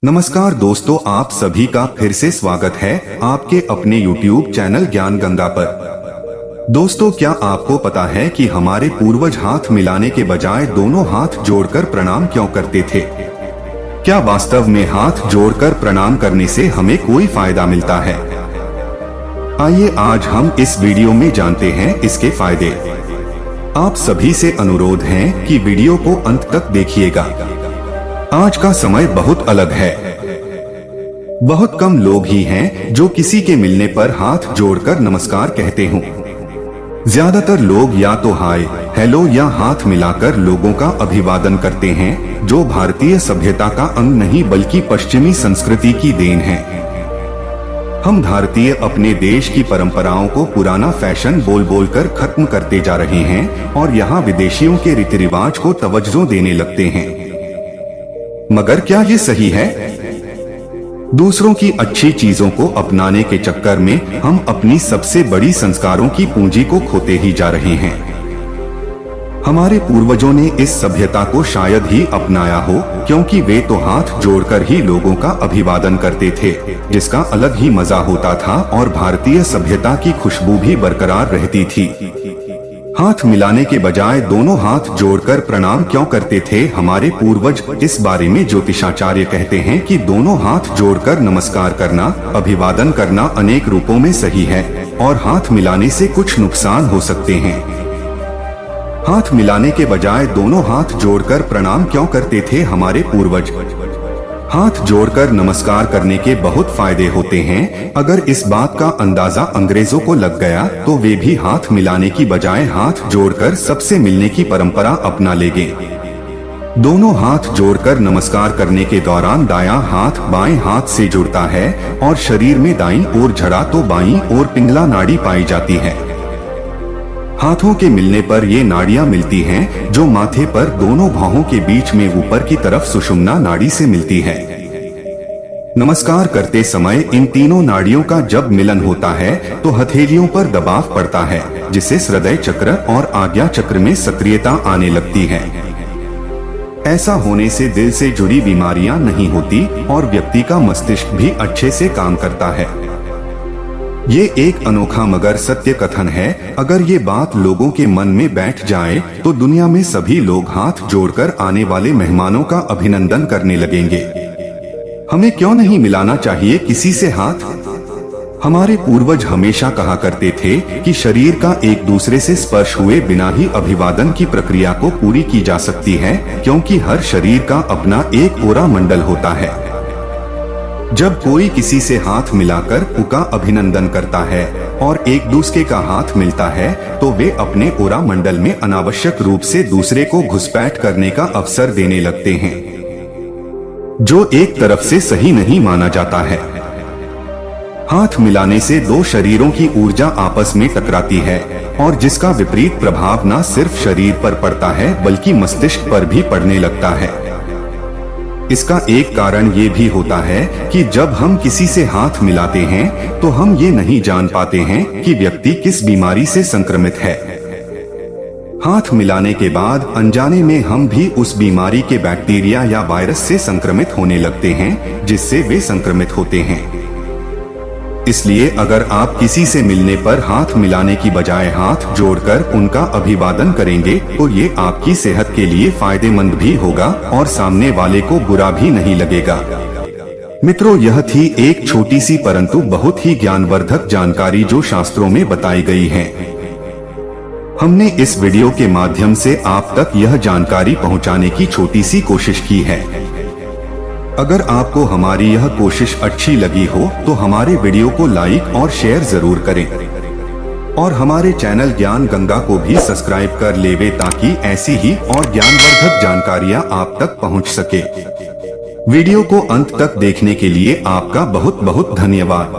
नमस्कार दोस्तों, आप सभी का फिर से स्वागत है आपके अपने YouTube चैनल ज्ञान गंगा पर। दोस्तों, क्या आपको पता है कि हमारे पूर्वज हाथ मिलाने के बजाय दोनों हाथ जोड़कर प्रणाम क्यों करते थे? क्या वास्तव में हाथ जोड़कर प्रणाम करने से हमें कोई फायदा मिलता है? आइए आज हम इस वीडियो में जानते हैं इसके फायदे। आप सभी से अनुरोध है कि वीडियो को अंत तक देखिएगा। आज का समय बहुत अलग है। बहुत कम लोग ही हैं जो किसी के मिलने पर हाथ जोड़कर नमस्कार कहते हों। ज्यादातर लोग या तो हाय, हेलो या हाथ मिलाकर लोगों का अभिवादन करते हैं, जो भारतीय सभ्यता का अंग नहीं बल्कि पश्चिमी संस्कृति की देन है। हम भारतीय अपने देश की परंपराओं को पुराना फैशन बोल बोल कर खत्म करते जा रहे हैं और यहाँ विदेशियों के रीति रिवाज को तवज्जो देने लगते हैं। मगर क्या ये सही है? दूसरों की अच्छी चीजों को अपनाने के चक्कर में हम अपनी सबसे बड़ी संस्कारों की पूंजी को खोते ही जा रहे हैं। हमारे पूर्वजों ने इस सभ्यता को शायद ही अपनाया हो, क्योंकि वे तो हाथ जोड़कर ही लोगों का अभिवादन करते थे, जिसका अलग ही मजा होता था और भारतीय सभ्यता की खुशबू भी बरकरार रहती थी। हाथ मिलाने के बजाय दोनों हाथ जोड़कर प्रणाम क्यों करते थे हमारे पूर्वज? इस बारे में ज्योतिषाचार्य कहते हैं कि दोनों हाथ जोड़कर नमस्कार करना, अभिवादन करना अनेक रूपों में सही है और हाथ मिलाने से कुछ नुकसान हो सकते हैं। हाथ मिलाने के बजाय दोनों हाथ जोड़कर प्रणाम क्यों करते थे हमारे पूर्वज? हाथ जोड़कर नमस्कार करने के बहुत फायदे होते हैं। अगर इस बात का अंदाजा अंग्रेजों को लग गया तो वे भी हाथ मिलाने की बजाय हाथ जोड़कर सबसे मिलने की परंपरा अपना लेंगे। दोनों हाथ जोड़कर नमस्कार करने के दौरान दायां हाथ बाएं हाथ से जुड़ता है और शरीर में दाईं ओर झड़ा तो बाईं ओर पिंगला नाड़ी पाई जाती है। हाथों के मिलने पर ये नाड़ियां मिलती हैं, जो माथे पर दोनों भौहों के बीच में ऊपर की तरफ सुषुम्ना नाड़ी से मिलती है। नमस्कार करते समय इन तीनों नाड़ियों का जब मिलन होता है तो हथेलियों पर दबाव पड़ता है, जिससे हृदय चक्र और आज्ञा चक्र में सक्रियता आने लगती है। ऐसा होने से दिल से जुड़ी बीमारियां नहीं होती और व्यक्ति का मस्तिष्क भी अच्छे से काम करता है। ये एक अनोखा मगर सत्य कथन है। अगर ये बात लोगों के मन में बैठ जाए तो दुनिया में सभी लोग हाथ जोड़कर आने वाले मेहमानों का अभिनंदन करने लगेंगे। हमें क्यों नहीं मिलाना चाहिए किसी से हाथ? हमारे पूर्वज हमेशा कहा करते थे कि शरीर का एक दूसरे से स्पर्श हुए बिना ही अभिवादन की प्रक्रिया को पूरी की जा सकती है, क्योंकि हर शरीर का अपना एक ओरा मंडल होता है। जब कोई किसी से हाथ मिलाकर उनका अभिनंदन करता है और एक दूसरे का हाथ मिलता है तो वे अपने ओरा मंडल में अनावश्यक रूप से दूसरे को घुसपैठ करने का अवसर देने लगते हैं, जो एक तरफ से सही नहीं माना जाता है। हाथ मिलाने से दो शरीरों की ऊर्जा आपस में टकराती है और जिसका विपरीत प्रभाव न सिर्फ शरीर पर पड़ता है बल्कि मस्तिष्क पर भी पड़ने लगता है। इसका एक कारण ये भी होता है कि जब हम किसी से हाथ मिलाते हैं तो हम ये नहीं जान पाते हैं कि व्यक्ति किस बीमारी से संक्रमित है। हाथ मिलाने के बाद अनजाने में हम भी उस बीमारी के बैक्टीरिया या वायरस से संक्रमित होने लगते हैं, जिससे वे संक्रमित होते हैं। इसलिए अगर आप किसी से मिलने पर हाथ मिलाने की बजाय हाथ जोड़कर उनका अभिवादन करेंगे तो ये आपकी सेहत के लिए फायदेमंद भी होगा और सामने वाले को बुरा भी नहीं लगेगा। मित्रों, यह थी एक छोटी सी परंतु बहुत ही ज्ञानवर्धक जानकारी जो शास्त्रों में बताई गई है। हमने इस वीडियो के माध्यम से आप तक यह जानकारी पहुंचाने की छोटी सी कोशिश की है। अगर आपको हमारी यह कोशिश अच्छी लगी हो तो हमारे वीडियो को लाइक और शेयर जरूर करें और हमारे चैनल ज्ञान गंगा को भी सब्सक्राइब कर लेवे, ताकि ऐसी ही और ज्ञानवर्धक जानकारियां आप तक पहुंच सके। वीडियो को अंत तक देखने के लिए आपका बहुत बहुत धन्यवाद।